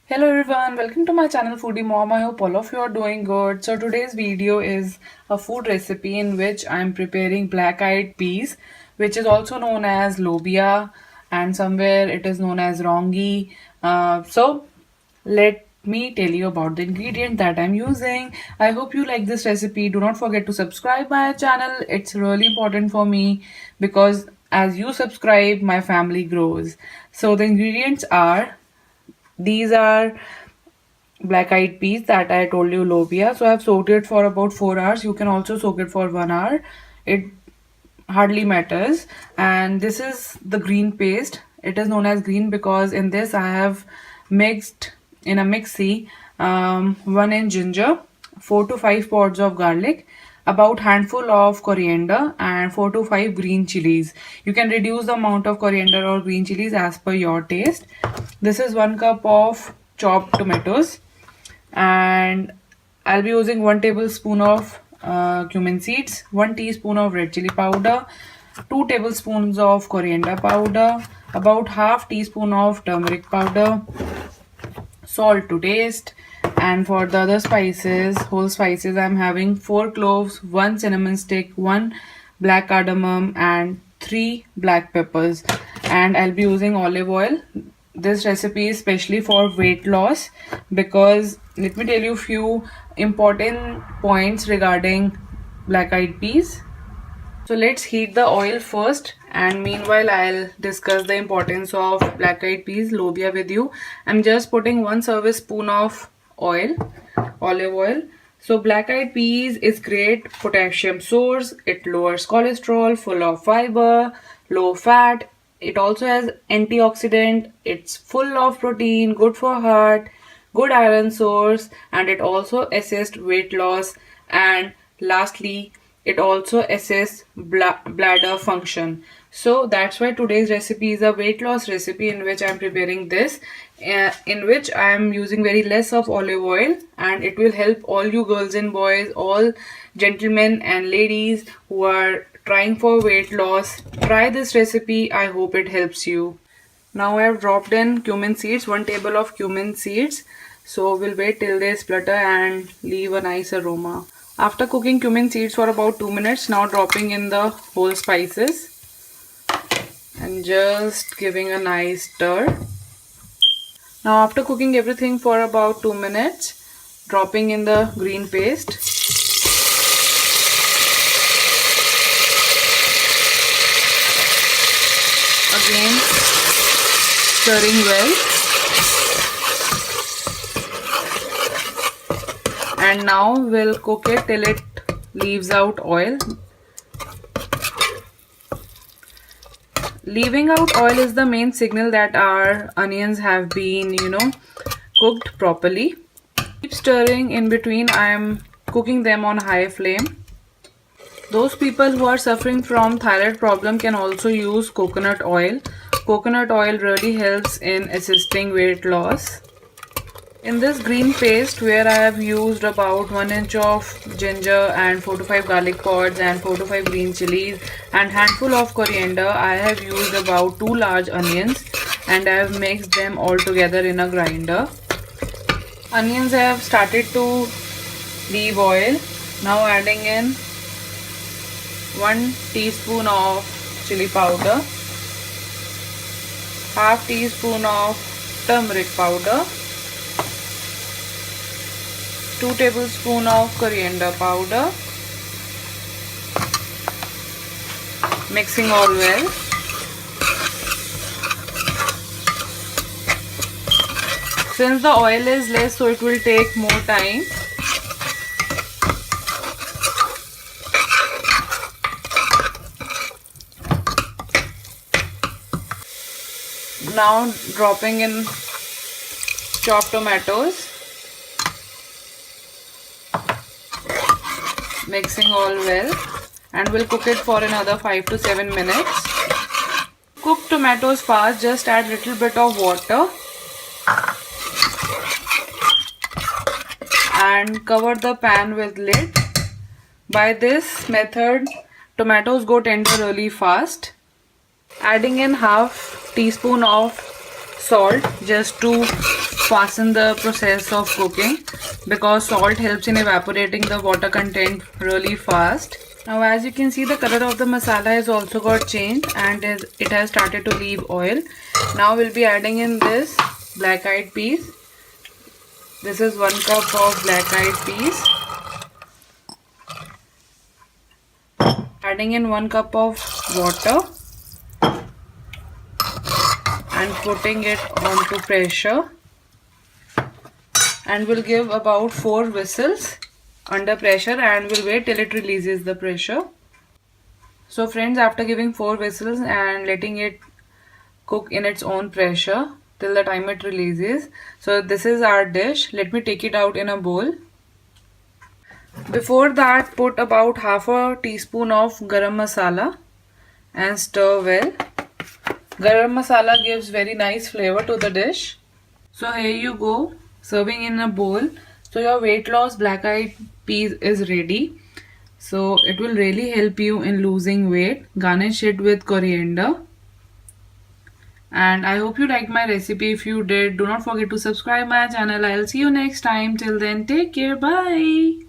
Hello everyone, welcome to my channel Foodie Mom. I hope all of you are doing good. So today's video is a food recipe in which I'm preparing black-eyed peas, which is also known as lobia, and somewhere it is known as rongi. So let me tell you about the ingredient that I'm using. I hope you like this recipe. Do not forget to subscribe my channel. It's really important for me because as you subscribe, my family grows. So the ingredients are these are black-eyed peas that I told you, lobia. So I've soaked it for about 4 hours. You can also soak it for 1 hour. It hardly matters. And this is the green paste. It is known as green because in this I have mixed in a mixie 1 inch ginger, 4 to 5 pods of garlic, about handful of coriander and 4 to 5 green chilies. You can reduce the amount of coriander or green chilies as per your taste. This is 1 cup of chopped tomatoes, and I'll be using 1 tablespoon of cumin seeds, 1 teaspoon of red chili powder, 2 tablespoons of coriander powder, about half teaspoon of turmeric powder, salt to taste. And for the other spices, whole spices, I'm having 4 cloves, 1 cinnamon stick, 1 black cardamom, and 3 black peppers. And I'll be using olive oil. This recipe is especially for weight loss because let me tell you few important points regarding black-eyed peas. So let's heat the oil first, and meanwhile I'll discuss the importance of black-eyed peas lobia with you. I'm just putting 1 serving spoon of oil, olive oil. So black-eyed peas is great potassium source. It lowers cholesterol, full of fiber, low fat. It also has antioxidant. It's full of protein, good for heart, good iron source, and it also assists weight loss. And lastly, it also assists bladder function. So that's why today's recipe is a weight loss recipe in which I'm preparing this, in which I am using very less of olive oil, and it will help all you girls and boys, all gentlemen and ladies who are trying for weight loss. Try this recipe. I hope it helps you. Now I have dropped in cumin seeds, 1 table of cumin seeds. So we'll wait till they splutter and leave a nice aroma. After cooking cumin seeds for about 2 minutes, now dropping in the whole spices and just giving a nice stir. Now after cooking everything for about 2 minutes, dropping in the green paste. Again stirring well. And now we'll cook it till it leaves out oil. Leaving out oil is the main signal that our onions have been, cooked properly. Keep stirring in between. I am cooking them on high flame. Those people who are suffering from thyroid problem can also use coconut oil. Coconut oil really helps in assisting weight loss. In this green paste, where I have used about 1 inch of ginger and 4 to 5 garlic pods and 4 to 5 green chilies and handful of coriander, I have used about 2 large onions, and I have mixed them all together in a grinder. Onions have started to leave oil. Now adding in 1 teaspoon of chili powder, half teaspoon of turmeric powder, 2 tablespoons of coriander powder, mixing all well. Since the oil is less, so it will take more time. Now dropping in chopped tomatoes, mixing all well, and we'll cook it for another 5 to 7 minutes. Cook tomatoes fast, just add little bit of water and cover the pan with lid. By this method, tomatoes go tender really fast. Adding in half teaspoon of salt just to fasten the process of cooking, because salt helps in evaporating the water content really fast. Now as you can see, the color of the masala has also got changed and it has started to leave oil. Now we'll be adding in this black eyed peas. This is 1 cup of black eyed peas. Adding in 1 cup of water and putting it onto pressure, and we'll give about 4 whistles under pressure and we'll wait till it releases the pressure. So friends, after giving 4 whistles and letting it cook in its own pressure till the time it releases, so this is our dish. Let me take it out in a bowl. Before that, put about half a teaspoon of garam masala and stir well. Garam masala gives very nice flavor to the dish. So here you go, serving in a bowl. So your weight loss black eyed peas is ready. So it will really help you in losing weight. Garnish it with coriander. And I hope you liked my recipe. If you did, do not forget to subscribe my channel. I'll see you next time. Till then, take care. Bye.